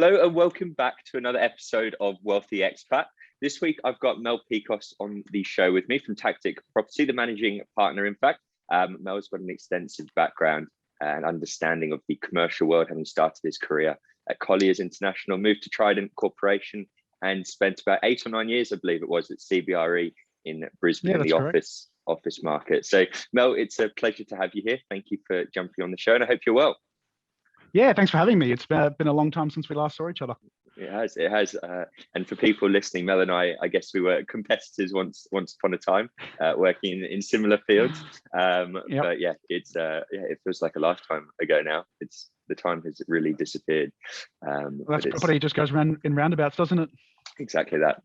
Hello and welcome back to another episode of Wealthi Expat. This week I've got Mel Pikos on the show with me from Tactic Property, the managing partner. In fact, Mel's got an extensive background and understanding of the commercial world, having started his career at Colliers International, moved to Trident Corporation and spent about 8 or 9 years, I believe it was, at CBRE in Brisbane in the office market. So Mel, it's a pleasure to have you here. Thank you for jumping on the show and I hope you're well. Yeah, thanks for having me. It's been a long time since we last saw each other. It has. And for people listening, Mel and I guess we were competitors once upon a time, working in similar fields. But yeah, it feels like a lifetime ago now. The time has really disappeared. Well, property just goes round in roundabouts, doesn't it? Exactly that.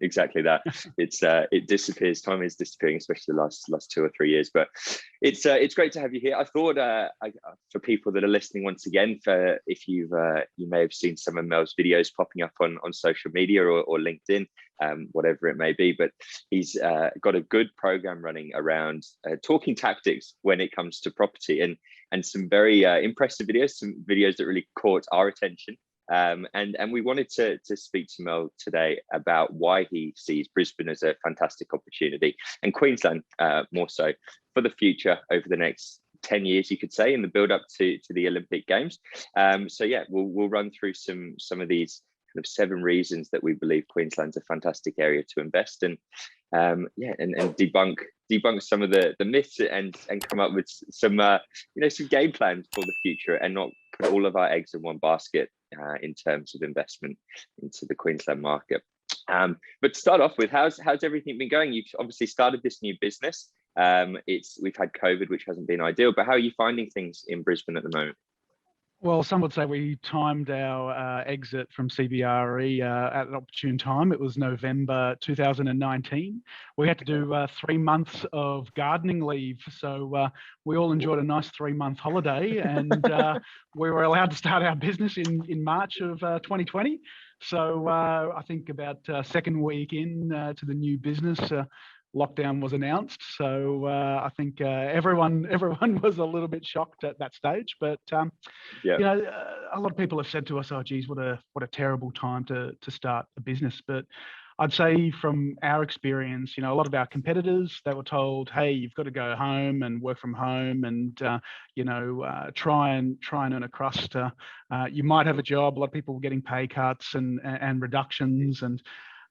It disappears. Time is disappearing, especially the last 2 or 3 years. But it's great to have you here. I thought for people that are listening once again, if you may have seen some of Mel's videos popping up on social media or LinkedIn, whatever it may be. But he's got a good program running around talking tactics when it comes to property, and some very impressive videos, some videos that really caught our attention. And we wanted to speak to Mel today about why he sees Brisbane as a fantastic opportunity, and Queensland more so for the future over the next 10 years, you could say, in the build up to the Olympic Games. So yeah, we'll run through some of these kind of 7 reasons that we believe Queensland's a fantastic area to invest in. And debunk some of the myths and come up with some some game plans for the future, and not put all of our eggs in one basket in terms of investment into the Queensland market. But to start off with, how's everything been going? You've obviously started this new business. We've had COVID, which hasn't been ideal, but how are you finding things in Brisbane at the moment? Well, some would say we timed our exit from CBRE at an opportune time. It was November 2019. We had to do 3 months of gardening leave. So we all enjoyed a nice 3-month holiday, and we were allowed to start our business in March of 2020. So I think about second week in to the new business, lockdown was announced. So I think everyone was a little bit shocked at that stage. But a lot of people have said to us, "Oh, geez, what a terrible time to start a business." But I'd say from our experience, a lot of our competitors, they were told, "Hey, you've got to go home and work from home, and try and earn a crust. You might have a job." A lot of people were getting pay cuts and reductions, and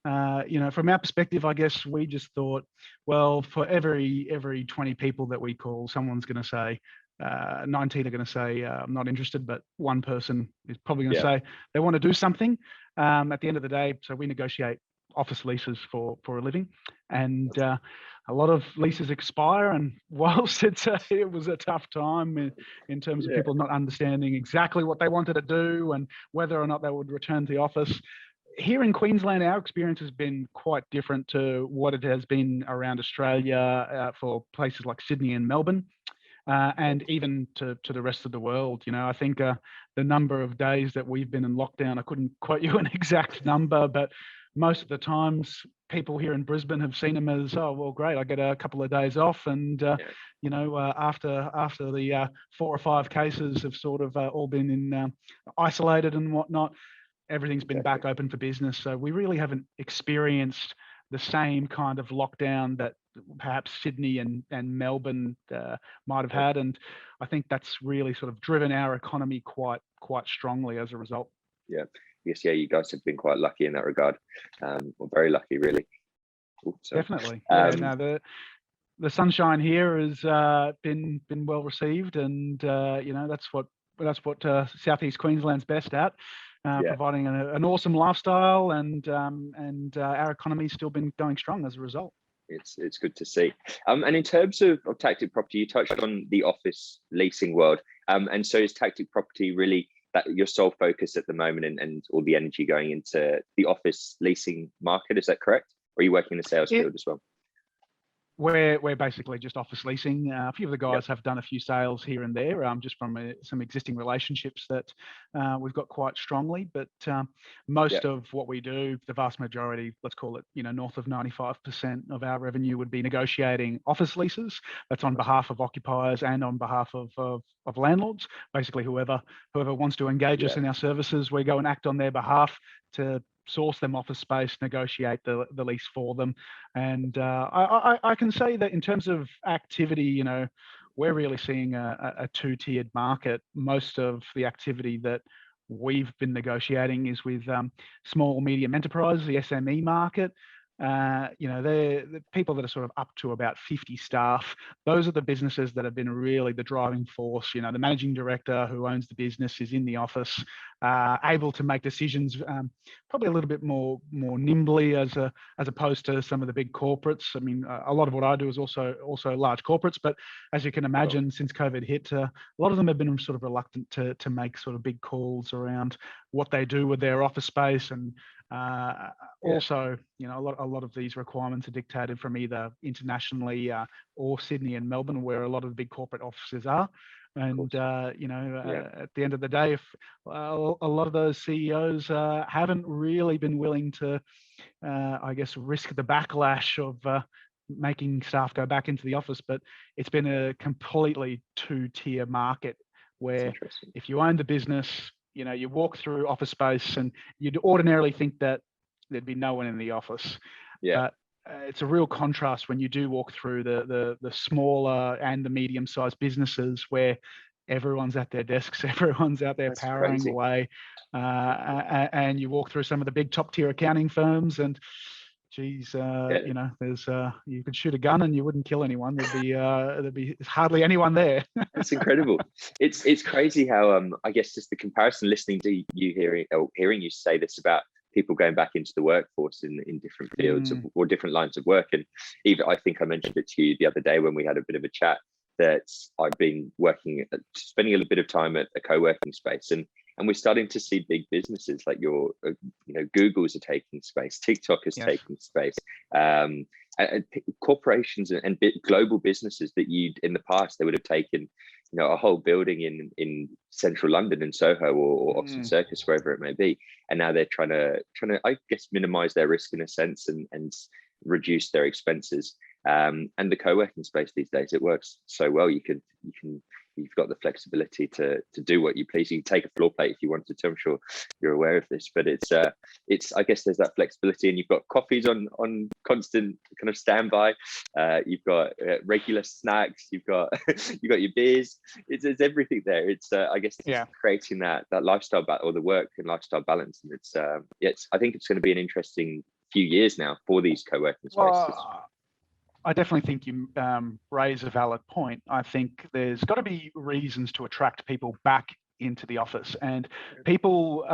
from our perspective, I guess we just thought, well, for every 20 people that we call, someone's going to say, 19 are going to say, "I'm not interested," but one person is probably going to say they want to do something. At the end of the day, so we negotiate office leases for a living, and a lot of leases expire. And whilst it was a tough time in terms of people not understanding exactly what they wanted to do and whether or not they would return to the office, here in Queensland, our experience has been quite different to what it has been around Australia for places like Sydney and Melbourne, and even to the rest of the world. I think the number of days that we've been in lockdown, I couldn't quote you an exact number, but most of the times people here in Brisbane have seen them as, "Oh, well, great, I get a couple of days off." And, after the 4 or 5 cases have sort of all been isolated and whatnot, everything's been back open for business. So we really haven't experienced the same kind of lockdown that perhaps Sydney and Melbourne might have had. And I think that's really sort of driven our economy quite strongly as a result. Yeah. Yes, you guys have been quite lucky in that regard, or very lucky, really. Definitely. The sunshine here has been well received, and that's what Southeast Queensland's best at. Providing an awesome lifestyle, and our economy's still been going strong as a result. It's good to see. And in terms of Tactic Property, you touched on the office leasing world. And so is Tactic Property really that your sole focus at the moment, and all the energy going into the office leasing market? Is that correct? Or are you working in the sales field as well? We're basically just office leasing. A few of the guys have done a few sales here and there, just from some existing relationships that we've got quite strongly. But most of what we do, the vast majority, let's call it, north of 95% of our revenue would be negotiating office leases. That's on behalf of occupiers and on behalf of landlords. Basically, whoever wants to engage us in our services, we go and act on their behalf to source them office space, negotiate the lease for them. And I can say that in terms of activity, we're really seeing a two-tiered market. Most of the activity that we've been negotiating is with small, medium enterprises, the SME market. They're the people that are sort of up to about 50 staff. Those are the businesses that have been really the driving force. The managing director who owns the business is in the office, able to make decisions probably a little bit more nimbly as opposed to some of the big corporates. I mean, a lot of what I do is also large corporates, but as you can imagine, since COVID hit, a lot of them have been sort of reluctant to make sort of big calls around what they do with their office space. And also, a lot of these requirements are dictated from either internationally or Sydney and Melbourne, where a lot of the big corporate offices are. And at the end of the day, if a lot of those CEOs haven't really been willing to, risk the backlash of making staff go back into the office, but it's been a completely two-tier market where if you own the business, you walk through office space and you'd ordinarily think that there'd be no one in the office. But it's a real contrast when you do walk through the smaller and the medium-sized businesses where everyone's at their desks, everyone's out there powering away, and you walk through some of the big top-tier accounting firms and geez, there's you could shoot a gun and you wouldn't kill anyone. There'd be hardly anyone there. That's incredible. It's crazy how I guess just the comparison, listening to you hearing you say this about people going back into the workforce in different fields or different lines of work. And even I think I mentioned it to you the other day when we had a bit of a chat that I've been spending a little bit of time at a co-working space, and we're starting to see big businesses like Google's are taking space, TikTok is taking space, and corporations and global businesses that in the past they would have taken a whole building in central London in Soho or Oxford Circus, wherever it may be, and now they're trying to I guess minimize their risk in a sense and reduce their expenses. And the co-working space these days, it works so well. You've got the flexibility to do what you please. You can take a floor plate if you wanted to. I'm sure you're aware of this, but it's I guess there's that flexibility, and you've got coffees on constant kind of standby. You've got regular snacks. You've got your beers. It's everything there. It's I guess creating that lifestyle or the work and lifestyle balance. And it's I think it's going to be an interesting few years now for these co-working spaces. Well, I definitely think you raise a valid point. I think there's got to be reasons to attract people back into the office, and people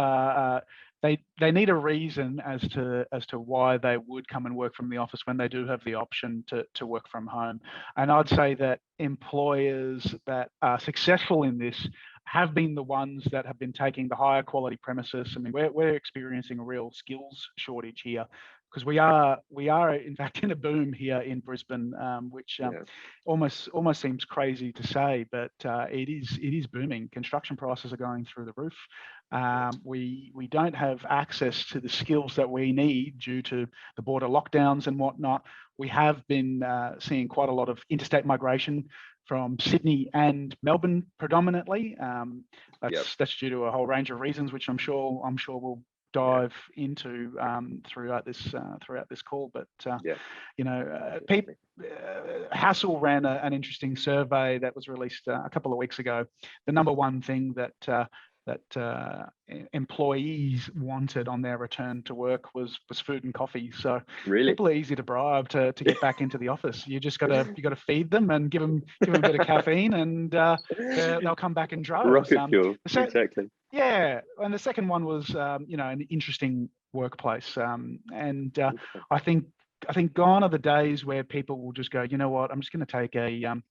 they need a reason as to why they would come and work from the office when they do have the option to work from home. And I'd say that employers that are successful in this have been the ones that have been taking the higher quality premises. I mean, we're experiencing a real skills shortage here, because we are in fact in a boom here in Brisbane, which almost seems crazy to say, but it is booming. Construction prices are going through the roof. We don't have access to the skills that we need due to the border lockdowns and whatnot. We have been seeing quite a lot of interstate migration from Sydney and Melbourne predominantly. That's due to a whole range of reasons, which I'm sure we'll dive into throughout this call. But Hassel ran an interesting survey that was released a couple of weeks ago. The number one thing that employees wanted on their return to work was food and coffee. So people are easy to bribe to get back into the office. You gotta feed them and give them a bit of caffeine, and they'll come back in droves. Rocket fuel, exactly. Yeah, and the second one was an interesting workplace, and I think gone are the days where people will just go, you know what, I'm just going to take a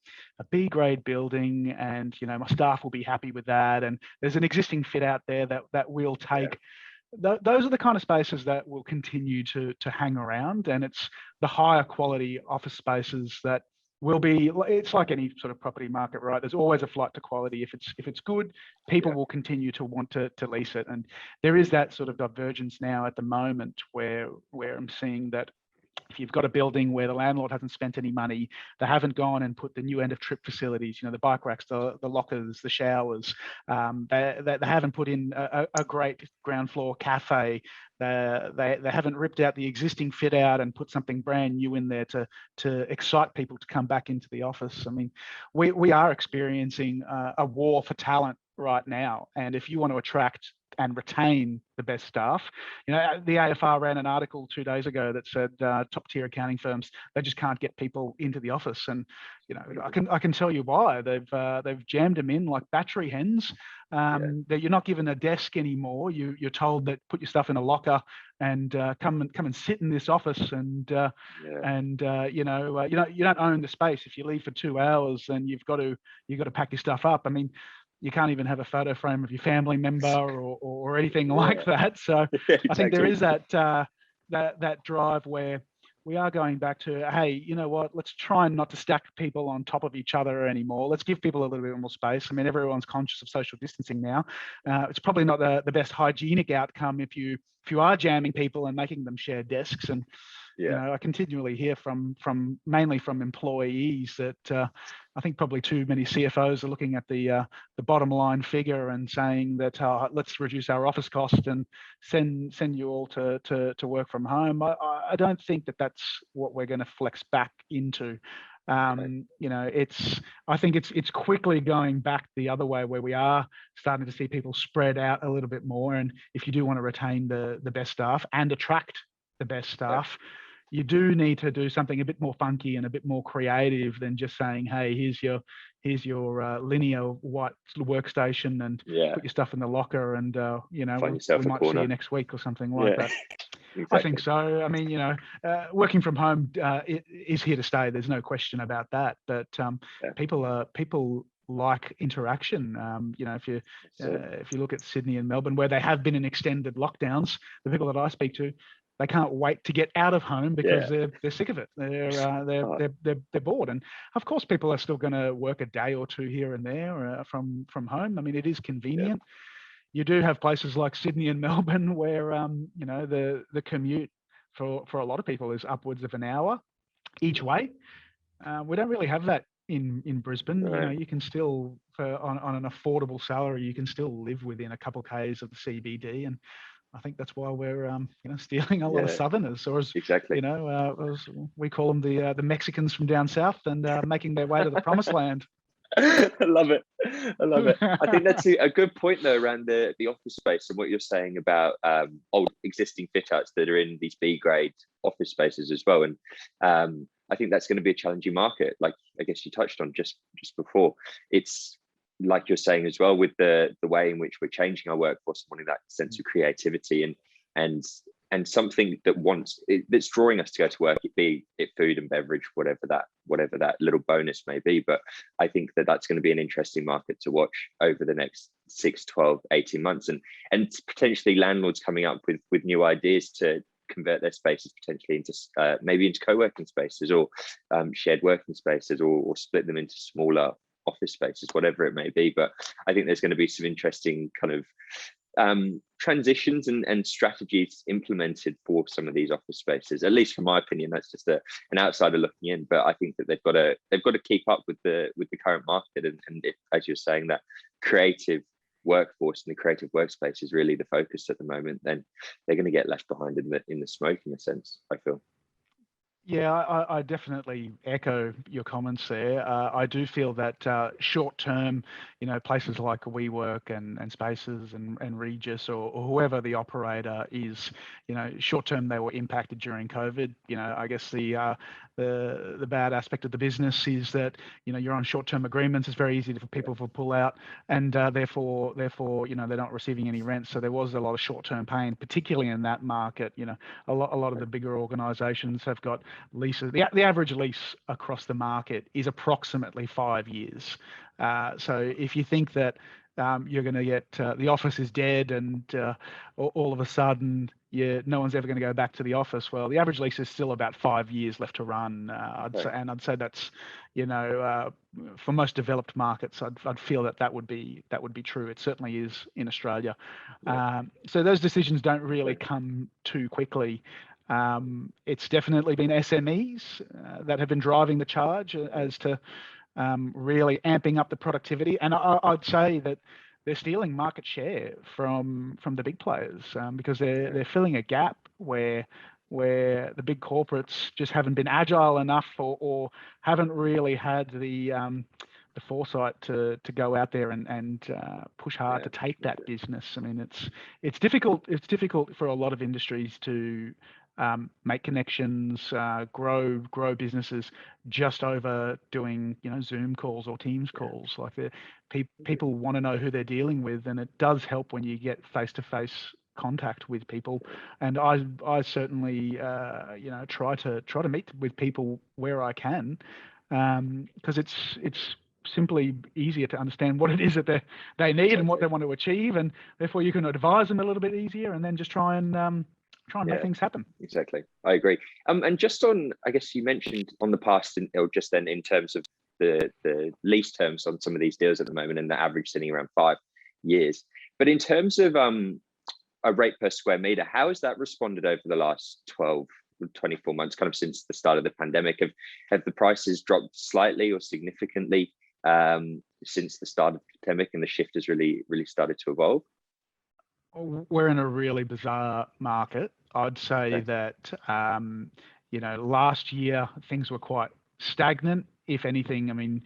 B grade building, and my staff will be happy with that, and there's an existing fit out there that we'll take. those are the kind of spaces that will continue to hang around, and it's the higher quality office spaces that will be. It's like any sort of property market, right? There's always a flight to quality. If it's good, people will continue to want to lease it, and there is that sort of divergence now at the moment where I'm seeing that if you've got a building where the landlord hasn't spent any money, they haven't gone and put the new end of trip facilities, the bike racks, the lockers, the showers, they haven't put in a great ground floor cafe, they haven't ripped out the existing fit out and put something brand new in there to excite people to come back into the office. I mean, we are experiencing a war for talent right now, and if you want to attract and retain the best staff, the AFR ran an article 2 days ago that said top tier accounting firms, they just can't get people into the office, and I can tell you why. They've jammed them in like battery hens. That you're not given a desk anymore. You're told that put your stuff in a locker and come and sit in this office, and you don't own the space. If you leave for 2 hours, then you've got to pack your stuff up. I mean, you can't even have a photo frame of your family member or anything like that. So exactly. I think there is that drive where we are going back to, hey, you know what? Let's try not to stack people on top of each other anymore. Let's give people a little bit more space. I mean, everyone's conscious of social distancing now. It's probably not the best hygienic outcome if you are jamming people and making them share desks. And I continually hear mainly from employees that I think probably too many CFOs are looking at the bottom line figure and saying that let's reduce our office cost and send you all to work from home. I don't think that's what we're going to flex back into. I think it's quickly going back the other way, where we are starting to see people spread out a little bit more. And if you do want to retain the best staff and attract the best staff, you do need to do something a bit more funky and a bit more creative than just saying, hey, here's your linear white workstation and put your stuff in the locker, and we might see you next week or something like that. Exactly. I think so. I mean, working from home is here to stay. There's no question about that. But people like interaction. If you look at Sydney and Melbourne, where they have been in extended lockdowns, the people that I speak to, they can't wait to get out of home because they're sick of it. They're bored, and of course, people are still going to work a day or two here and there from home. I mean, it is convenient. You do have places like Sydney and Melbourne where the commute for a lot of people is upwards of an hour each way. We don't really have that in Brisbane. You can still on an affordable salary, you can still live within a couple k's of the CBD, and I think that's why we're stealing a lot of Southerners, or as we call them, the Mexicans from down south, and making their way to the promised land. I love it. I think that's a good point though, around the office space and what you're saying about old existing fit outs that are in these B grade office spaces as well. And I think that's going to be a challenging market, like I guess you touched on just before. It's like you're saying as well, with the way in which we're changing our workforce, wanting that sense of creativity and something that's drawing us to go to work, be it food and beverage, whatever that little bonus may be. But I think that's going to be an interesting market to watch over the next 6, 12, 18 months, and potentially landlords coming up with new ideas to convert their spaces potentially into maybe into co-working spaces or shared working spaces, or split them into smaller office spaces, whatever it may be. But I think there's going to be some interesting kind of transitions and strategies implemented for some of these office spaces. At least from my opinion, that's just an outsider looking in. But I think that they've got to keep up with the current market, and if, as you're saying, that creative workforce and the creative workspace is really the focus at the moment, then they're going to get left behind in the smoke, in a sense, I feel. Yeah, I definitely echo your comments there. I do feel that short term, places like WeWork and Spaces and Regis or whoever the operator is, short term they were impacted during COVID. I guess the bad aspect of the business is that you're on short term agreements. It's very easy for people to pull out, and therefore they're not receiving any rent. So there was a lot of short term pain, particularly in that market. A lot of the bigger organisations have got leases. The average lease across the market is approximately 5 years. So if you think that you're going to get the office is dead and all of a sudden no one's ever going to go back to the office, well, the average lease is still about 5 years left to run. I'd say that's, for most developed markets, I'd feel that would be true. It certainly is in Australia. So those decisions don't really come too quickly. It's definitely been SMEs that have been driving the charge as to really amping up the productivity, and I'd say that they're stealing market share from the big players because they're filling a gap where the big corporates just haven't been agile enough or haven't really had the foresight to go out there and push hard to take that business. I mean, it's difficult. It's difficult for a lot of industries to make connections, grow businesses just over doing Zoom calls or Teams calls. Like people want to know who they're dealing with, and it does help when you get face-to-face contact with people. And I certainly try to meet with people where I can, because it's simply easier to understand what it is that they need and what they want to achieve, and therefore you can advise them a little bit easier, and then just try and make things happen. Exactly, I agree. And just on, I guess you mentioned on the past, or just then in terms of the lease terms on some of these deals at the moment, and the average sitting around 5 years. But in terms of a rate per square meter, how has that responded over the last 12, 24 months, kind of since the start of the pandemic? Have the prices dropped slightly or significantly since the start of the pandemic, and the shift has really started to evolve? We're in a really bizarre market. I'd say that last year things were quite stagnant. If anything, I mean,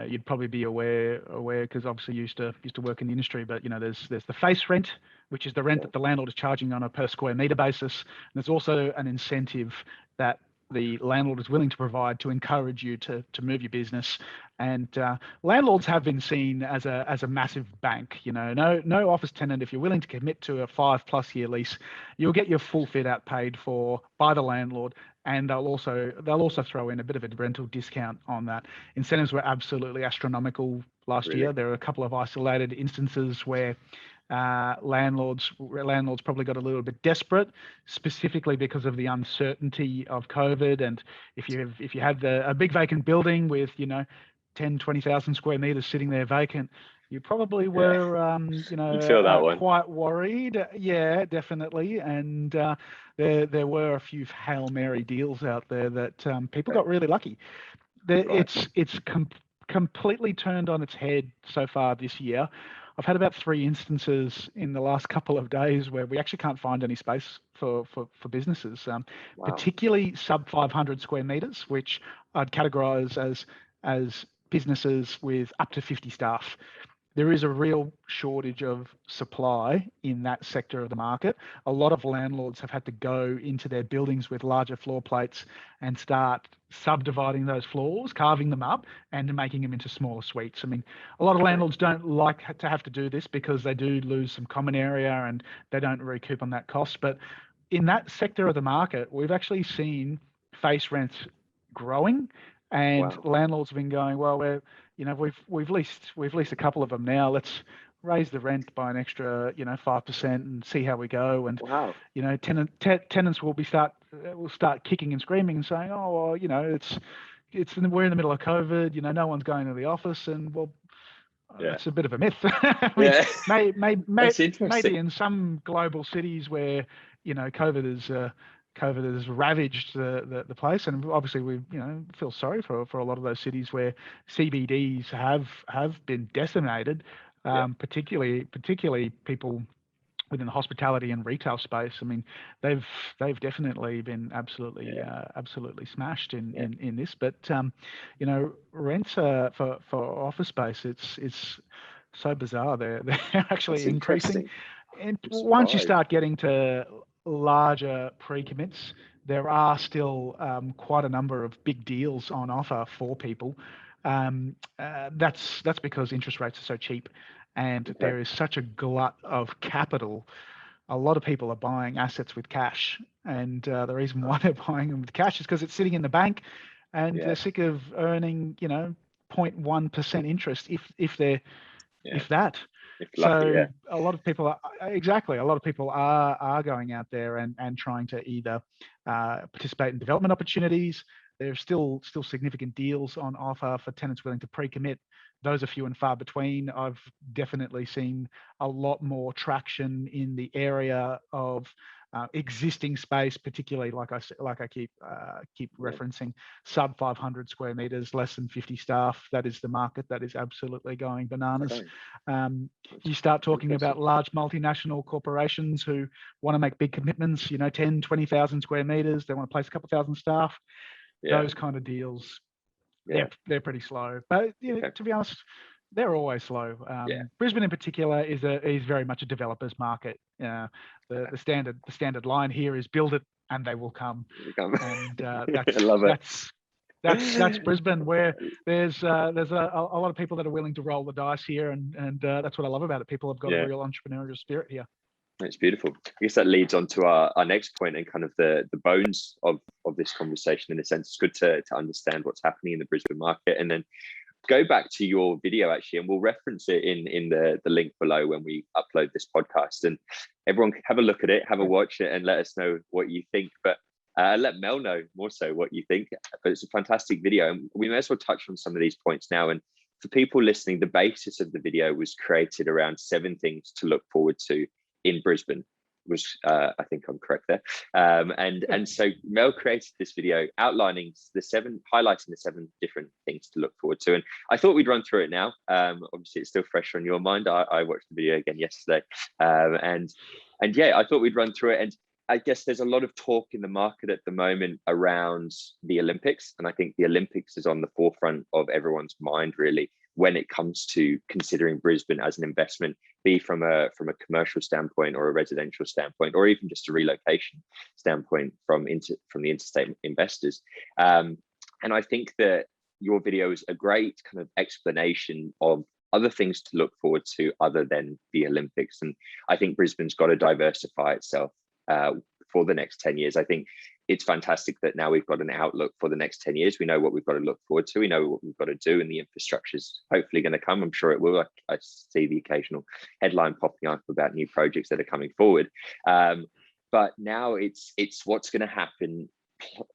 you'd probably be aware because obviously you used to work in the industry. But there's the face rent, which is the rent that the landlord is charging on a per square meter basis. And there's also an incentive that the landlord is willing to provide to encourage you to move your business. And landlords have been seen as a massive bank. No office tenant, if you're willing to commit to a 5+ year lease, you'll get your full fit out paid for by the landlord, and they'll also throw in a bit of a rental discount on that. Incentives were absolutely astronomical last year. There are a couple of isolated instances where landlords probably got a little bit desperate, specifically because of the uncertainty of COVID. And if you had a big vacant building with 10,000-20,000 square meters sitting there vacant, you probably were feel that one. Quite worried. Yeah, definitely. And there were a few Hail Mary deals out there that people got really lucky. It's completely turned on its head so far this year. I've had about 3 instances in the last couple of days where we actually can't find any space for businesses, particularly sub 500 square meters, which I'd categorize as businesses with up to 50 staff. There is a real shortage of supply in that sector of the market. A lot of landlords have had to go into their buildings with larger floor plates and start subdividing those floors, carving them up and making them into smaller suites. I mean, a lot of landlords don't like to have to do this because they do lose some common area and they don't recoup on that cost. But in that sector of the market, we've actually seen face rents growing, and landlords have been going, well, we've leased a couple of them now. Let's raise the rent by an extra 5% and see how we go. And tenants will start kicking and screaming and saying, oh, well, we're in the middle of COVID. No one's going to the office, and it's a bit of a myth. Maybe in some global cities where COVID has ravaged the place, and obviously we feel sorry for a lot of those cities where CBDs have been decimated, particularly people within the hospitality and retail space. I mean, they've definitely been absolutely smashed in this. But rents for office space, it's so bizarre. They're actually increasing, and once you start getting to larger pre-commits, there are still quite a number of big deals on offer for people. That's because interest rates are so cheap, and there is such a glut of capital a lot of people are buying assets with cash, and the reason why they're buying them with cash is because it's sitting in the bank, and they're sick of earning 0.1% interest if they're if that. If lucky, So a lot of people are going out there and trying to either participate in development opportunities. There's still significant deals on offer for tenants willing to pre-commit. Those are few and far between. I've definitely seen a lot more traction in the area of existing space, particularly like I keep referencing, sub 500 square meters, less than 50 staff. That is the market that is absolutely going bananas. You start talking about large multinational corporations who want to make big commitments, 10, 20,000 square meters. They want to place a couple thousand staff. Those kind of deals, they're pretty slow. But to be honest, they're always slow. Brisbane in particular is very much a developer's market. The standard line here is build it and they will come. And that's, I love it. That's Brisbane, where there's a lot of people that are willing to roll the dice here, and that's what I love about it. People have got a real entrepreneurial spirit here. It's beautiful. I guess that leads on to our next point and kind of the bones of this conversation. In a sense, it's good to understand what's happening in the Brisbane market, and then go back to your video actually, and we'll reference it in the link below when we upload this podcast, and everyone can have a look at it, have a watch it, and let us know what you think. But let Mel know more so what you think. But it's a fantastic video, and we may as well touch on some of these points now. And for people listening, the basis of the video was created around 7 things to look forward to in Brisbane. Was I think I'm correct there, and so Mel created this video outlining highlighting the 7 different things to look forward to, and I thought we'd run through it now. Obviously it's still fresh on your mind. I watched the video again yesterday, and I thought we'd run through it. And I guess there's a lot of talk in the market at the moment around the Olympics, and I think the Olympics is on the forefront of everyone's mind really when it comes to considering Brisbane as an investment, be from a commercial standpoint or a residential standpoint, or even just a relocation standpoint from the interstate investors. And I think that your video is a great kind of explanation of other things to look forward to other than the Olympics. And I think Brisbane's got to diversify itself for the next 10 years. I think it's fantastic that now we've got an outlook for the next 10 years. We know what we've got to look forward to. We know what we've got to do, and the infrastructure is hopefully going to come. I'm sure it will. I see the occasional headline popping up about new projects that are coming forward. But now it's what's going to happen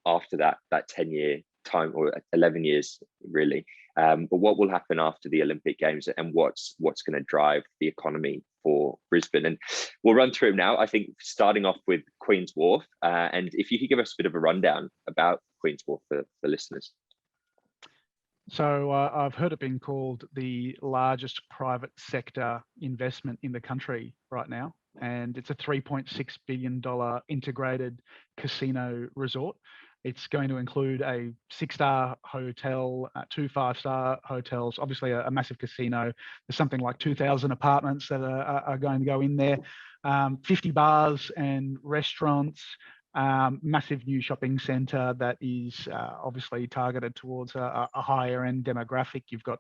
after that 10-year time, or 11 years really. But what will happen after the Olympic Games, and what's going to drive the economy for Brisbane? And we'll run through now, I think, starting off with Queen's Wharf. And if you could give us a bit of a rundown about Queen's Wharf for listeners. So I've heard it being called the largest private sector investment in the country right now. And it's a $3.6 billion integrated casino resort. It's going to include a 6-star hotel, 2 5-star hotels, obviously a massive casino. There's something like 2,000 apartments that are going to go in there, 50 bars and restaurants, massive new shopping centre that is obviously targeted towards a higher end demographic. You've got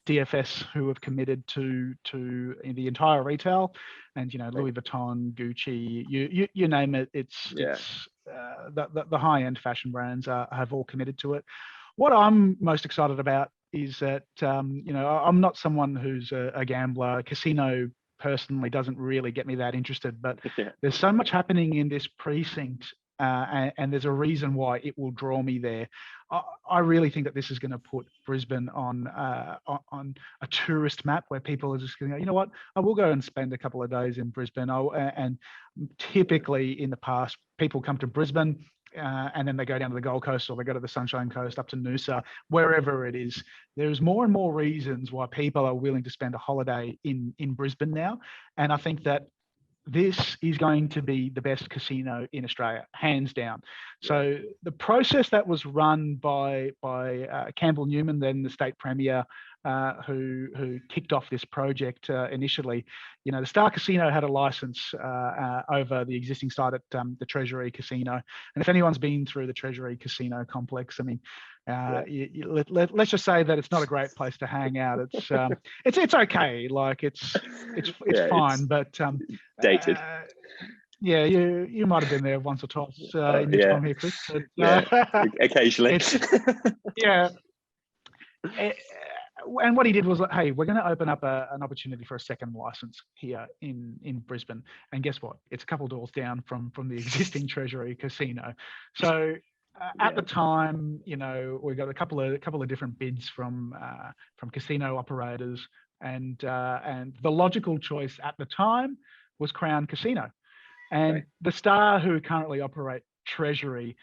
DFS who have committed to the entire retail, and Louis Vuitton, Gucci, you name it. It's the high end fashion brands have all committed to it. What I'm most excited about is that I'm not someone who's a gambler. Casino personally doesn't really get me that interested, but there's so much happening in this precinct, and there's a reason why it will draw me there. I really think that this is going to put Brisbane on a tourist map, where people are just going to go, you know what, I will go and spend a couple of days in Brisbane. And typically in the past, people come to Brisbane and then they go down to the Gold Coast, or they go to the Sunshine Coast, up to Noosa, wherever it is. There's more and more reasons why people are willing to spend a holiday in Brisbane now. And I think that this is going to be the best casino in Australia, hands down. So the process that was run by Campbell Newman, then the state premier, who kicked off this project initially. You know, the Star Casino had a license over the existing site at the Treasury Casino, and if anyone's been through the Treasury Casino complex, I mean, let's just say that it's not a great place to hang out. It's okay, like it's fine, but dated. Yeah, you might have been there once or twice in your time here, Chris. But, occasionally. And what he did was, hey, we're going to open up an opportunity for a second license here in Brisbane. And guess what? It's a couple of doors down from the existing Treasury Casino. So at the time, you know, we got a couple of different bids from casino operators, and the logical choice at the time was Crown Casino. And the Star, who currently operate Treasury,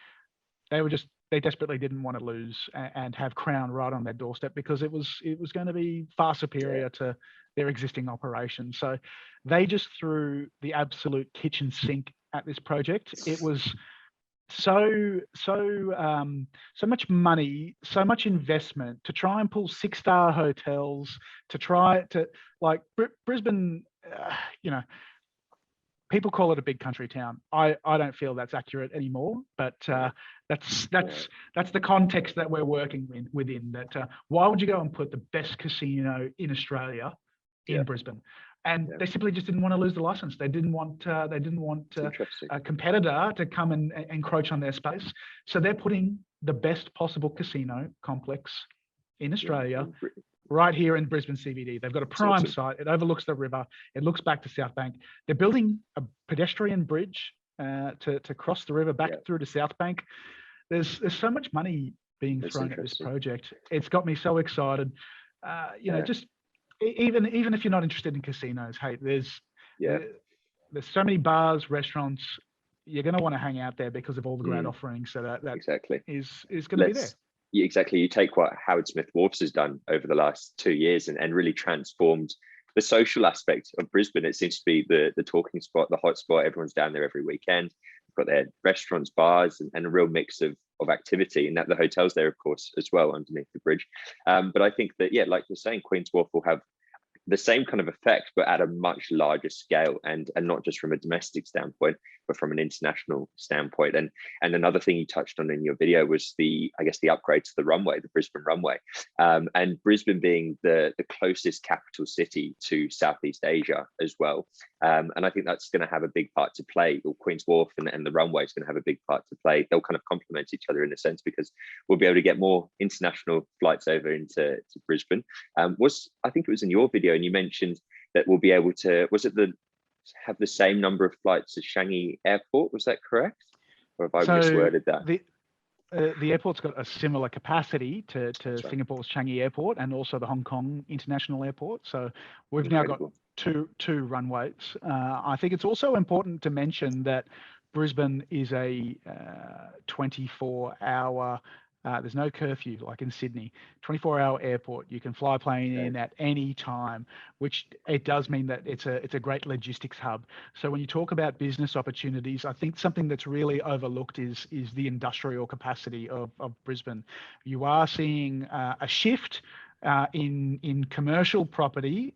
they desperately didn't want to lose and have Crown right on their doorstep, because it was going to be far superior to their existing operation. So they just threw the absolute kitchen sink at this project. It was so much money, so much investment to try and pull 6-star hotels, to try to, like, Brisbane, you know, people call it a big country town. I don't feel that's accurate anymore, but that's the context that we're working within. That why would you go and put the best casino in Australia in Brisbane? And they simply just didn't want to lose the license. They didn't want a competitor to come and encroach on their space. So they're putting the best possible casino complex in Australia right here in Brisbane CBD. They've got a prime site. It overlooks the river. It looks back to South Bank. They're building a pedestrian bridge to cross the river back through to South Bank. There's so much money being thrown at this project. It's got me so excited. You know, just even if you're not interested in casinos, hey, there's so many bars, restaurants. You're going to want to hang out there because of all the great offerings that is going to be there. Exactly. You take what Howard Smith Wharfs has done over the last 2 years and really transformed the social aspect of Brisbane. It seems to be the talking spot, the hot spot. Everyone's down there every weekend. They've got their restaurants, bars, and a real mix of activity. And that the hotels there, of course, as well, underneath the bridge. But I think that, like you're saying, Queen's Wharf will have the same kind of effect, but at a much larger scale, and not just from a domestic standpoint, but from an international standpoint. And another thing you touched on in your video was the upgrade to the runway, the Brisbane runway, and Brisbane being the closest capital city to Southeast Asia as well. And I think that's going to have a big part to play. Or Queen's Wharf and the runway is going to have a big part to play. They'll kind of complement each other in a sense, because we'll be able to get more international flights over into Brisbane. I think it was in your video, and you mentioned that we'll be able to, have the same number of flights as Changi Airport. Was that correct? Or have I misworded that? The airport's got a similar capacity to Singapore's Changi Airport, and also the Hong Kong International Airport. So we've now got two runways. I think it's also important to mention that Brisbane is a 24-hour. There's no curfew like in Sydney. 24-hour airport. You can fly plane in at any time, which it does mean that it's a great logistics hub. So when you talk about business opportunities, I think something that's really overlooked is the industrial capacity of Brisbane. You are seeing a shift in commercial property.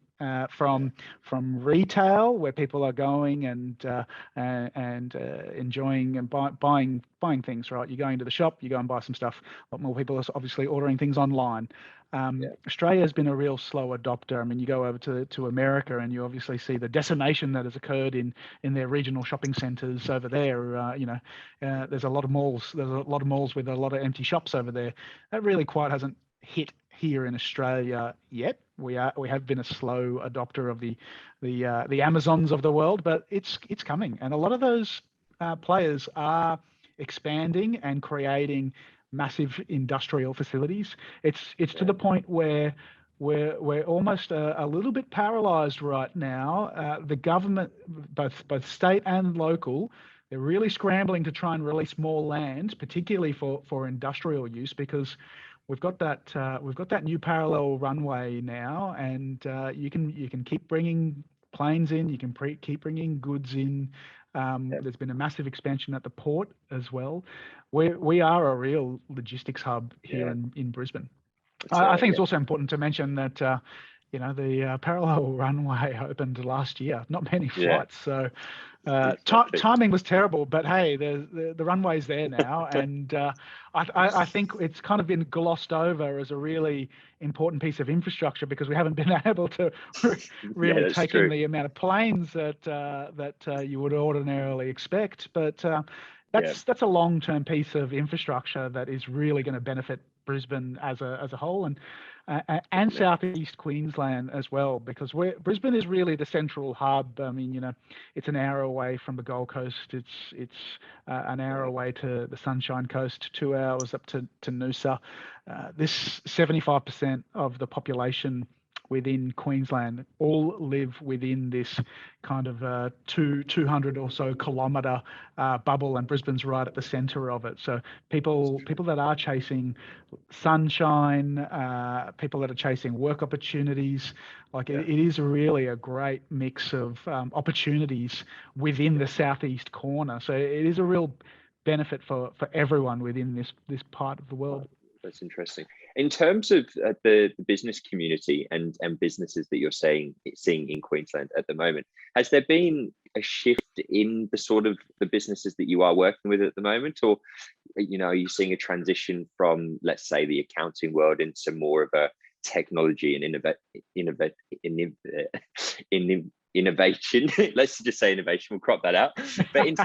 From retail, where people are going and enjoying and buying things, right? You're going to the shop, you go and buy some stuff. A lot more people are obviously ordering things online. Australia has been a real slow adopter. I mean, you go over to America and you obviously see the decimation that has occurred in their regional shopping centres over there. There's a lot of malls. There's a lot of malls with a lot of empty shops over there. That really quite hasn't hit here in Australia yet. We have been a slow adopter of the Amazons of the world, but it's coming, and a lot of those players are expanding and creating massive industrial facilities. It's to the point where we're almost a little bit paralysed right now. The government, both state and local, they're really scrambling to try and release more land, particularly for industrial use, because we've got that new parallel runway now, and you can keep bringing planes in. You can keep bringing goods in. There's been a massive expansion at the port as well. We are a real logistics hub here in Brisbane. I think it's also important to mention that the parallel runway opened last year. Not many flights, so Exactly. timing was terrible. But hey, the runway's there now, and I think it's kind of been glossed over as a really important piece of infrastructure because we haven't been able to really That's take in true. the amount of planes that you would ordinarily expect. But that's a long-term piece of infrastructure that is really going to benefit Brisbane as a whole, and southeast Queensland as well, because Brisbane is really the central hub. I mean, it's an hour away from the Gold Coast. It's an hour away to the Sunshine Coast, 2 hours up to Noosa. This 75% of the population within Queensland all live within this kind of 200 or so kilometre bubble, and Brisbane's right at the centre of it. So people that are chasing sunshine, people that are chasing work opportunities, it is really a great mix of opportunities within the southeast corner. So it is a real benefit for everyone within this part of the world. That's interesting. In terms of the business community and businesses that you're seeing in Queensland at the moment, has there been a shift in the sort of the businesses that you are working with at the moment, or are you seeing a transition from, let's say, the accounting world into more of a technology and innovation? Let's just say innovation. We'll crop that out, but into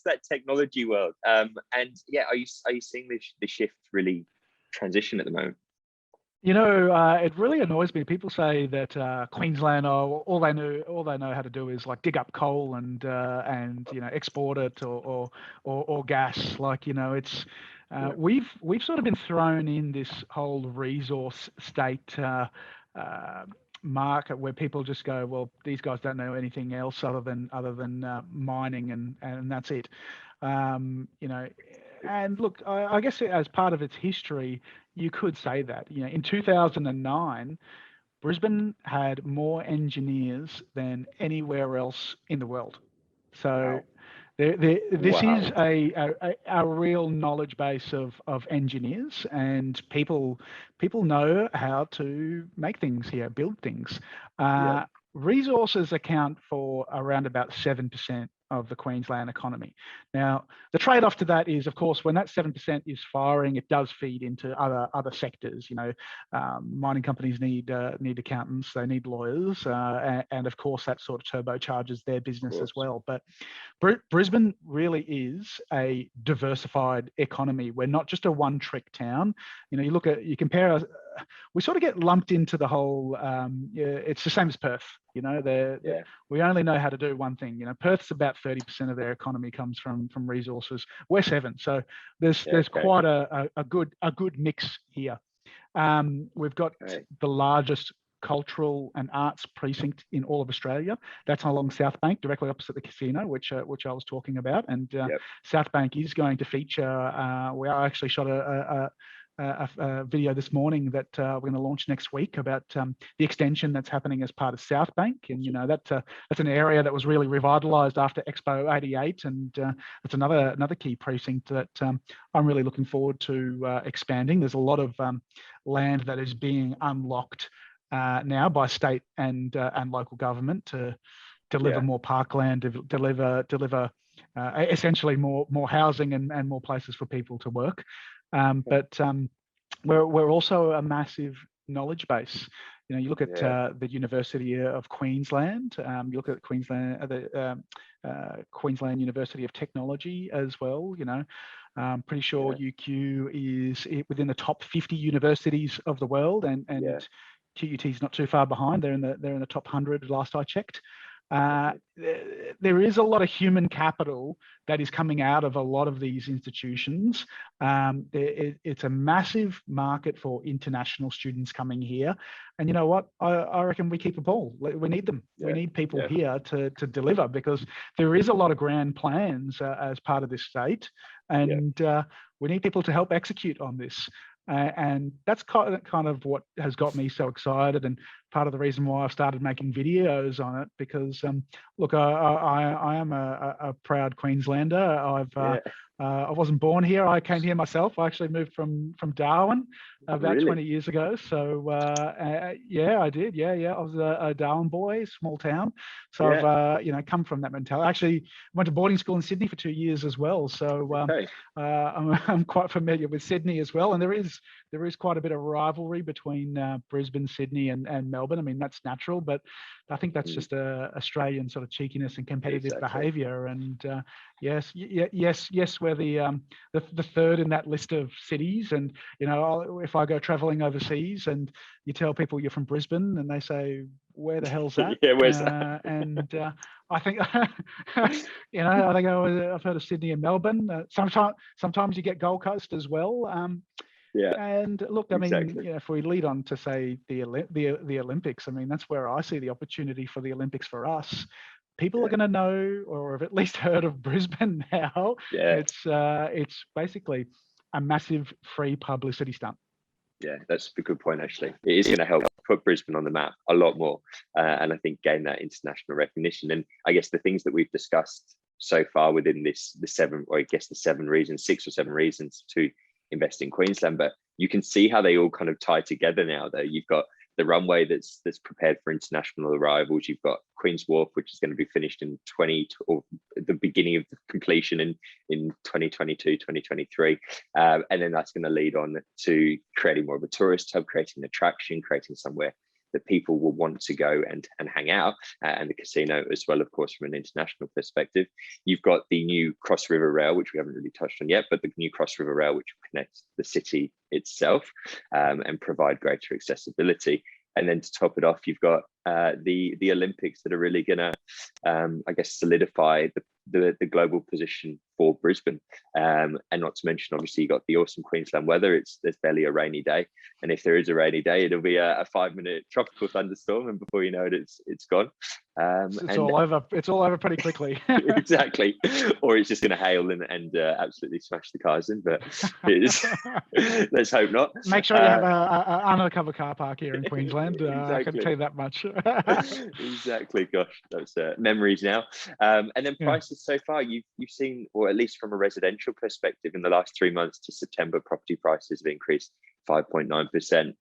that technology world. And are you seeing the shift really transition at the moment? It really annoys me. People say that Queensland, all they know how to do is dig up coal and export it or gas. We've sort of been thrown in this whole resource state market where people just go, well, these guys don't know anything else other than mining and that's it. And look, I guess as part of its history, you could say that. In 2009, Brisbane had more engineers than anywhere else in the world. So this is a real knowledge base of engineers, and people know how to make things here, build things. Resources account for around about 7% of the Queensland economy. Now, the trade-off to that is, of course, when that 7% is firing, it does feed into other sectors. Mining companies need accountants, they need lawyers, and of course that sort of turbocharges their business as well. But Brisbane really is a diversified economy. We're not just a one-trick town. You compare us. We sort of get lumped into the whole. It's the same as Perth. We only know how to do one thing. Perth's about 30% of their economy comes from resources. We're 7%, so there's quite a good mix here. We've got the largest cultural and arts precinct in all of Australia. That's along South Bank, directly opposite the casino, which I was talking about. And South Bank is going to feature. We actually shot a video this morning that we're going to launch next week about the extension that's happening as part of South Bank, and that's an area that was really revitalised after Expo '88, and it's another key precinct that I'm really looking forward to expanding. There's a lot of land that is being unlocked now by state and local government to deliver more parkland, deliver essentially more housing and more places for people to work. But we're also a massive knowledge base. You look at the University of Queensland. You look at Queensland University of Technology as well. I'm pretty sure UQ is within the top 50 universities of the world, and QUT is not too far behind. They're in the top 100 last I checked. There is a lot of human capital that is coming out of a lot of these institutions. It's a massive market for international students coming here. And you know what? I reckon we keep a ball. We need them. We need people here to deliver, because there is a lot of grand plans as part of this state. And we need people to help execute on this. And that's kind of what has got me so excited. And part of the reason why I've started making videos on it, because look, I am a proud Queenslander. I wasn't born here. I came here myself. I actually moved from Darwin about 20 years ago. So yeah, I did. Yeah. I was a Darwin boy, small town. So I've come from that mentality. Actually, went to boarding school in Sydney for 2 years as well. So I'm quite familiar with Sydney as well. And there is quite a bit of rivalry between Brisbane, Sydney, and Melbourne. I mean, that's natural, but I think that's just Australian sort of cheekiness and competitive behaviour. And yes, we're the third in that list of cities. And if I go travelling overseas and you tell people you're from Brisbane, and they say, "Where the hell's that?" Where's that? And I think I've heard of Sydney and Melbourne. Sometimes you get Gold Coast as well. And look, I mean, if we lead on to say the Olympics, I mean, that's where I see the opportunity for the Olympics for us. People are going to know, or have at least heard of Brisbane now. It's basically a massive free publicity stunt. Yeah, that's a good point, actually. It is going to help put Brisbane on the map a lot more, and I think gain that international recognition. And I guess the things that we've discussed so far within the 7 reasons, 6 or 7 reasons to invest in Queensland, but you can see how they all kind of tie together now, though. You've got the runway that's prepared for international arrivals. You've got Queen's Wharf, which is going to be finished in or the beginning of the completion in 2022, 2023. And then that's going to lead on to creating more of a tourist hub, creating an attraction, creating somewhere that people will want to go and hang out, and the casino as well, of course, from an international perspective. You've got the new Cross River Rail, which we haven't really touched on yet, but the new Cross River Rail, which will connect the city itself and provide greater accessibility. And then to top it off, you've got the Olympics that are really going to, I guess, solidify the global position for Brisbane. And not to mention, obviously, you've got the awesome Queensland weather. There's barely a rainy day. And if there is a rainy day, it'll be a 5-minute tropical thunderstorm. And before you know it, it's gone. It's all over pretty quickly. Exactly. Or it's just going to hail and absolutely smash the cars in. But let's hope not. Make sure you have an undercover car park here in Queensland. Exactly. I can tell you that much. Exactly. Gosh, that's memories now. And then prices so far, you've seen, or at least from a residential perspective, in the last 3 months to September, property prices have increased 5.9%.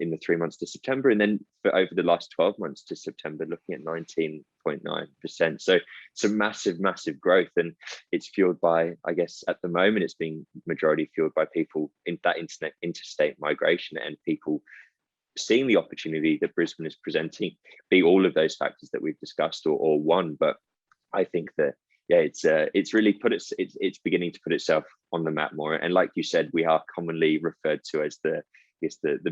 In the 3 months to September, and then for over the last 12 months to September, looking at 19.9%. So some massive growth, and it's fueled by, I guess, at the moment, it's being majority fueled by people in that interstate migration and people seeing the opportunity that Brisbane is presenting, be all of those factors that we've discussed or one. But I think that it's really it's beginning to put itself on the map more. And like you said, we are commonly referred to as the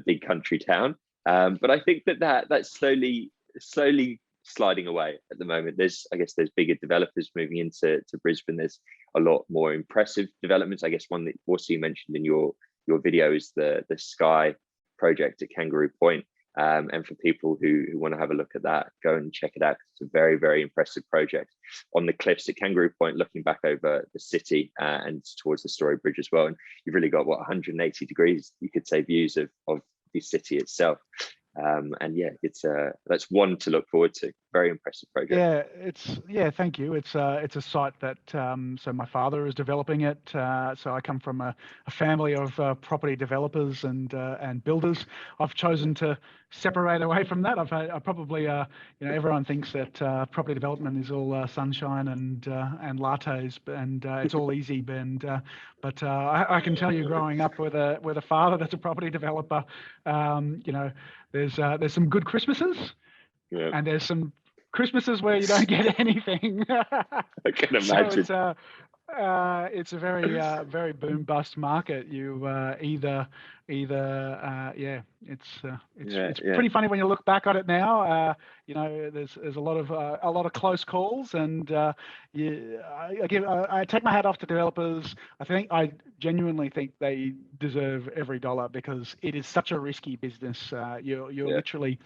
big country town, but I think that's slowly sliding away at the moment. There's bigger developers moving into Brisbane. There's a lot more impressive developments. I guess one that also you mentioned in your video is the Sky project at Kangaroo Point. And for people who want to have a look at that, go and check it out. It's a very, very impressive project on the cliffs at Kangaroo Point, looking back over the city and towards the Story Bridge as well. And you've really got 180 degrees, you could say, views of the city itself. And that's one to look forward to. Very impressive project. Thank you. It's a site that so my father is developing it. So I come from a family of property developers and builders. I've chosen to separate away from that. I probably everyone thinks that property development is all sunshine and lattes and it's all easy. But I can tell you, growing up with a father that's a property developer, there's some good Christmases, and there's some Christmases where you don't get anything. I can imagine. So it's a very boom bust market. You either it's pretty funny when you look back on it now. There's a lot of close calls, and I take my hat off to developers. I genuinely think they deserve every dollar, because it is such a risky business. You're literally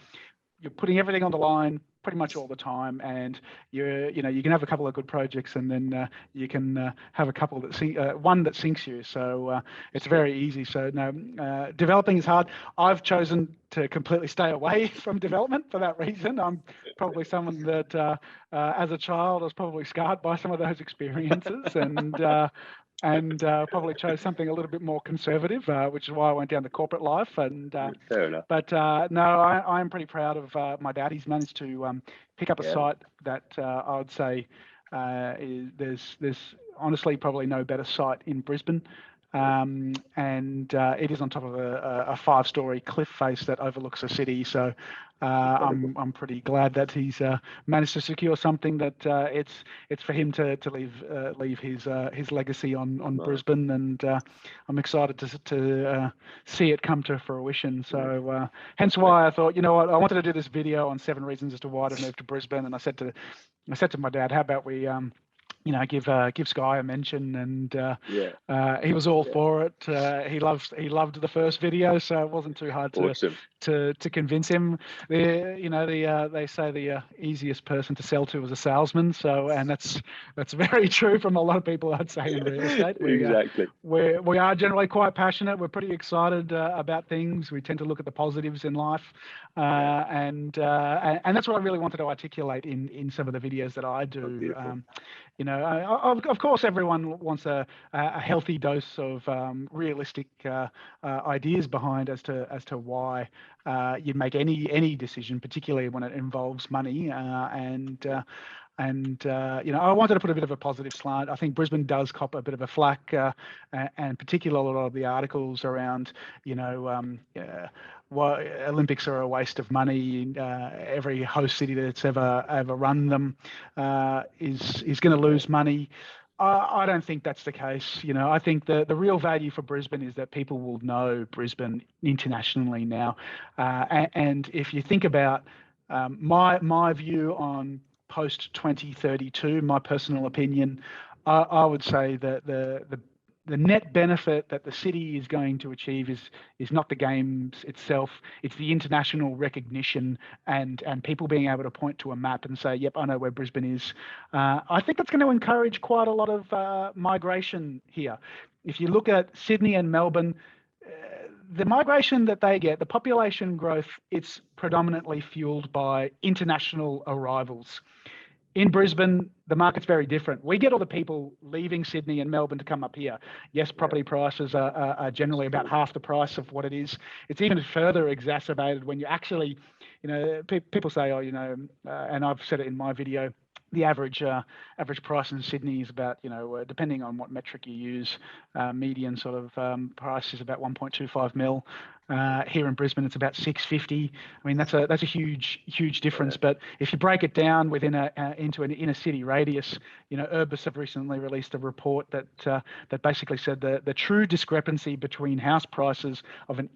you're putting everything on the line pretty much all the time, and you can have a couple of good projects, and then you can have a couple that one that sinks you. So it's very easy. So no, developing is hard. I've chosen to completely stay away from development for that reason. I'm probably someone that as a child I was probably scarred by some of those experiences, and probably chose something a little bit more conservative, which is why I went down the corporate life. And fair enough. But no, I'm pretty proud of my dad. He's managed to pick up a site that I would say there's honestly probably no better site in Brisbane. And it is on top of a 5-story cliff face that overlooks the city. So I'm pretty glad that he's managed to secure something that it's for him to leave his legacy on Brisbane, and I'm excited to see it come to fruition. So hence why I thought, you know what, I wanted to do this video on 7 reasons as to why to move to Brisbane, and I said to my dad, how about we give Sky a mention, and he was all for it. He loved the first video, so it wasn't too hard to convince him. They say the easiest person to sell to is a salesman. So, and that's very true from a lot of people, I'd say, in real estate. Exactly. We are generally quite passionate. We're pretty excited about things. We tend to look at the positives in life, and that's what I really wanted to articulate in some of the videos that I do. Of course, everyone wants a healthy dose of realistic ideas behind as to why you'd make any decision, particularly when it involves money. I wanted to put a bit of a positive slant. I think Brisbane does cop a bit of a flack, and particularly a lot of the articles around, Olympics are a waste of money. Every host city that's ever run them is going to lose money. I don't think that's the case. I think the real value for Brisbane is that people will know Brisbane internationally now. And if you think about my view on post 2032, my personal opinion, I would say that the net benefit that the city is going to achieve is not the games itself. It's the international recognition and people being able to point to a map and say, yep, I know where Brisbane is. I think that's going to encourage quite a lot of migration here. If you look at Sydney and Melbourne, the migration that they get, the population growth, it's predominantly fueled by international arrivals. In Brisbane, the market's very different. We get all the people leaving Sydney and Melbourne to come up here. Yes, property prices are generally about half the price of what it is. It's even further exacerbated when you actually, people say, and I've said it in my video, the average price in Sydney is about, depending on what metric you use, median sort of price is about 1.25 mil. Here in Brisbane, it's about 650. I mean, that's a huge difference. But if you break it down within into an inner city radius, Urbis have recently released a report that basically said the true discrepancy between house prices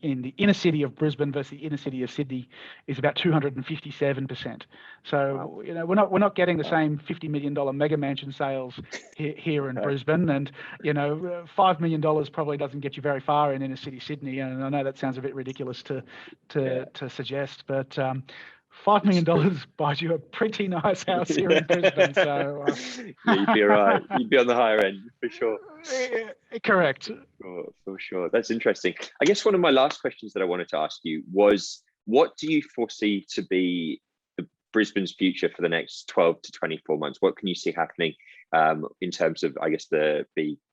in the inner city of Brisbane versus the inner city of Sydney is about 257%. So we're not getting the same $50 million mega mansion sales here in Brisbane, and $5 million probably doesn't get you very far in inner city Sydney. And I know that sounds a bit ridiculous to suggest, but $5 million buys you a pretty nice house here in Brisbane. So you'd be right. You'd be on the higher end for sure. Correct. For sure. That's interesting. I guess one of my last questions that I wanted to ask you was, what do you foresee to be Brisbane's future for the next 12 to 24 months? What can you see happening in terms of, I guess, the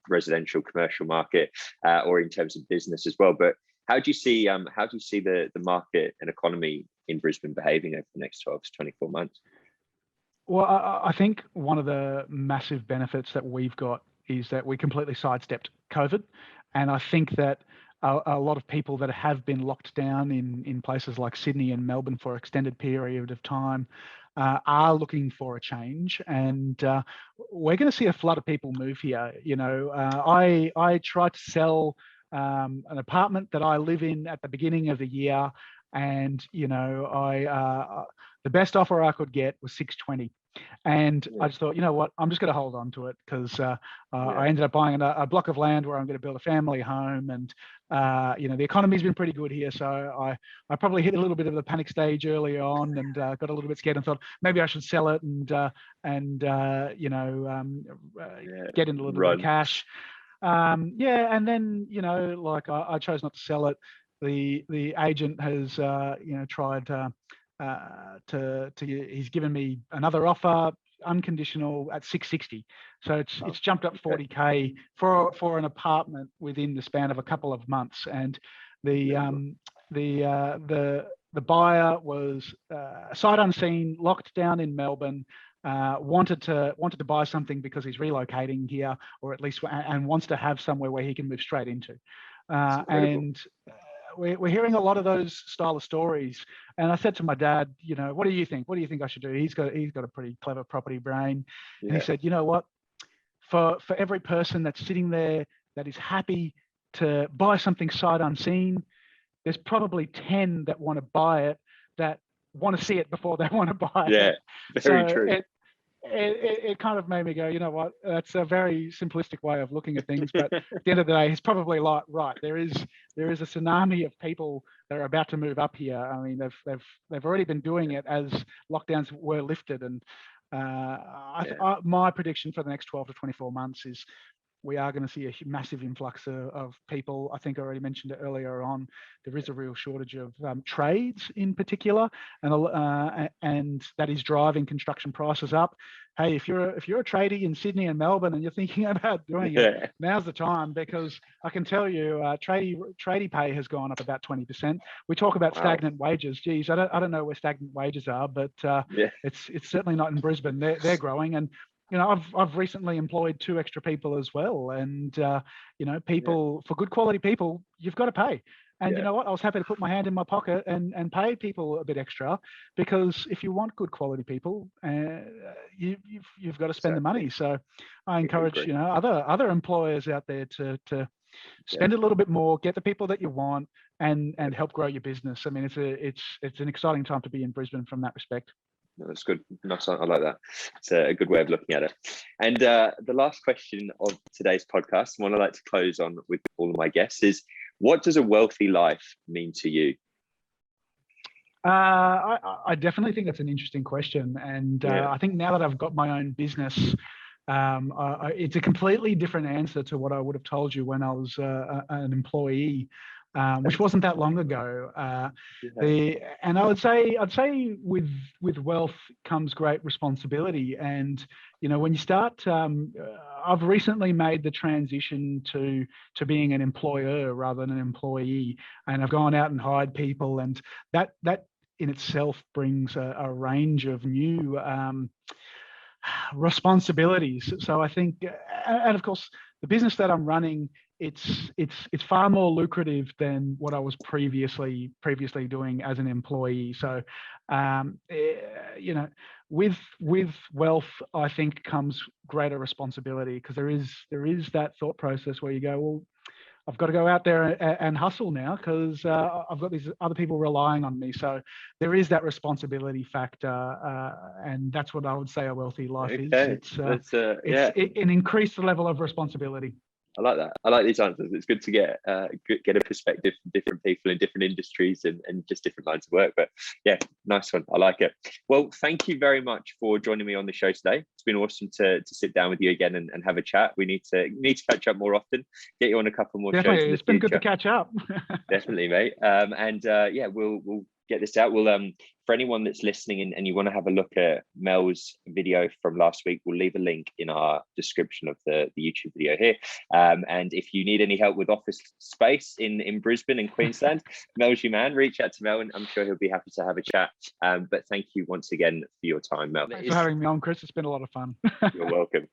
residential commercial market, or in terms of business as well? But how do you see the market and economy in Brisbane behaving over the next 12 to 24 months? Well, I think one of the massive benefits that we've got is that we completely sidestepped COVID, and I think that a lot of people that have been locked down in places like Sydney and Melbourne for an extended period of time are looking for a change, and we're going to see a flood of people move here. I tried to sell an apartment that I live in at the beginning of the year, and the best offer I could get was $620. And I just thought, you know what, I'm just going to hold on to it, because I ended up buying a block of land where I'm going to build a family home. And, the economy's been pretty good here. So I probably hit a little bit of the panic stage early on, and got a little bit scared and thought maybe I should sell it and get into a little bit of cash. And then, I chose not to sell it. The agent has, tried he's given me another offer, unconditional, at 660. So it's jumped up 40K for an apartment within the span of a couple of months. And the buyer was sight unseen, locked down in Melbourne. Wanted to buy something because he's relocating here, or at least, and wants to have somewhere where he can move straight into. And we're hearing a lot of those style of stories. And I said to my dad, what do you think? What do you think I should do? He's got a pretty clever property brain. And he said, you know what? For every person that's sitting there that is happy to buy something sight unseen, there's probably 10 that want to buy it, that want to see it before they want to buy it. Yeah, very true. It kind of made me go, you know what, that's a very simplistic way of looking at things, but at the end of the day, he's probably right. There is a tsunami of people that are about to move up here. I mean, they've already been doing it as lockdowns were lifted, and my prediction for the next 12 to 24 months is we are going to see a massive influx of people. I think I already mentioned it earlier on. There is a real shortage of trades in particular, and that is driving construction prices up. Hey, if you're a tradie in Sydney and Melbourne and you're thinking about doing it, now's the time, because I can tell you, tradie pay has gone up about 20%. We talk about stagnant wages. Geez, I don't know where stagnant wages are, but it's certainly not in Brisbane. They're growing. And I've recently employed 2 extra people as well, and people, for good quality people, you've got to pay. And you know what? I was happy to put my hand in my pocket and pay people a bit extra, because if you want good quality people, you've got to spend the money. So I encourage other employers out there to spend a little bit more, get the people that you want, and help grow your business. I mean, it's an exciting time to be in Brisbane from that respect. That's good. Nice. I like that. It's a good way of looking at it. And the last question of today's podcast, one I like to close on with all of my guests, is, what does a wealthy life mean to you? I definitely think that's an interesting question. And I think now that I've got my own business, it's a completely different answer to what I would have told you when I was an employee. Which wasn't that long ago. And I'd say with wealth comes great responsibility. And when you start, I've recently made the transition to being an employer rather than an employee, and I've gone out and hired people, and that in itself brings a range of new responsibilities. So I think, and of course, the business that I'm running, it's far more lucrative than what I was previously doing as an employee. So, with wealth, I think comes greater responsibility, because there is that thought process where you go, well, I've got to go out there and hustle now, because I've got these other people relying on me. So there is that responsibility factor, and that's what I would say a wealthy life is. It's an increased level of responsibility. I like that. I like these answers. It's good to get a perspective from different people in different industries and just different lines of work. But yeah, nice one. I like it. Well, thank you very much for joining me on the show today. It's been awesome to sit down with you again and have a chat. We need to catch up more often. Get you on a couple more shows. It's been good to catch up. Definitely, mate. We'll get this out. We'll for anyone that's listening and you want to have a look at Mel's video from last week, we'll leave a link in our description of the YouTube video here. And if you need any help with office space in Brisbane and Queensland, Mel's your man. Reach out to Mel, and I'm sure he'll be happy to have a chat. But thank you once again for your time, Mel. Thanks for having me on, Chris. It's been a lot of fun.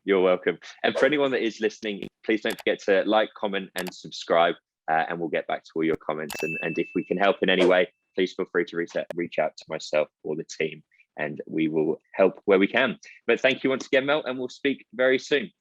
You're welcome. And for anyone that is listening, please don't forget to like, comment, and subscribe. And we'll get back to all your comments. And if we can help in any way, please feel free to reach out to myself or the team, and we will help where we can. But thank you once again, Mel, and we'll speak very soon.